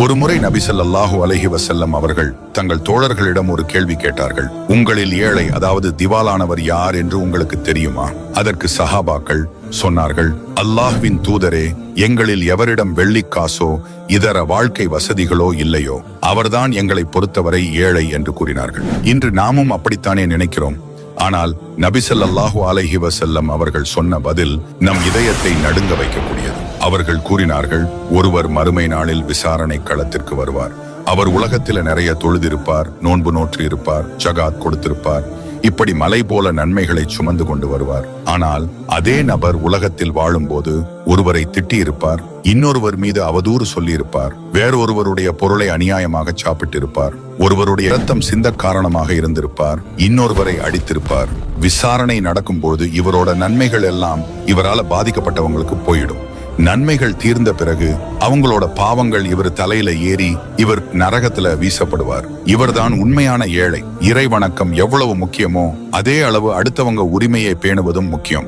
ஒருமுறை நபி ஸல்லல்லாஹு அலைஹி வஸல்லம் அவர்கள் தங்கள் தோழர்களிடம் ஒரு கேள்வி கேட்டார்கள். உங்களில் ஏழை, அதாவது திவாலானவர் யார் என்று உங்களுக்கு தெரியுமா? அதற்கு சஹாபாக்கள் சொன்னார்கள், அல்லாஹ்வின் தூதரே, எங்களில் எவரிடம் வெள்ளிக்காசோ இதர வாழ்க்கை வசதிகளோ இல்லையோ அவர்தான் எங்களை பொறுத்தவரை ஏழை என்று கூறினார்கள். இன்று நாமும் அப்படித்தானே நினைக்கிறோம். ஆனால் நபி ஸல்லல்லாஹு அலைஹி வஸல்லம் அவர்கள் சொன்ன பதில் நம் இதயத்தை நடுங்க வைக்கக்கூடியது. அவர்கள் கூறினார்கள், ஒருவர் மறுமை நாளில் விசாரணை களத்திற்கு வருவார். அவர் உலகத்தில நிறைய தொழுதிருப்பார், நோன்பு நோற்று இருப்பார், ஜகாத் கொடுத்திருப்பார், இப்படி மலை போல நன்மைகளை சுமந்து கொண்டு வருவார். ஆனால் அதே நபர் உலகத்தில் வாழும்போது ஒருவரை திட்டியிருப்பார், இன்னொருவர் மீது அவதூறு சொல்லியிருப்பார், வேறொருவருடைய பொருளை அநியாயமாக சாப்பிட்டிருப்பார், ஒருவருடைய இரத்தம் சிந்த காரணமாக இருந்திருப்பார், இன்னொருவரை அடித்திருப்பார். விசாரணை நடக்கும்போது இவரோட நன்மைகள் எல்லாம் இவரால பாதிக்கப்பட்டவங்களுக்கு போயிடும். நன்மைகள் தீர்ந்த பிறகு அவங்களோட பாவங்கள் இவர் தலையில ஏறி இவர் நரகத்துல வீசப்படுவார். இவர்தான் உண்மையான ஏழை. இறை வணக்கம் எவ்வளவு முக்கியமோ அதே அளவு அடுத்தவங்க உரிமையை பேணுவதும் முக்கியம்.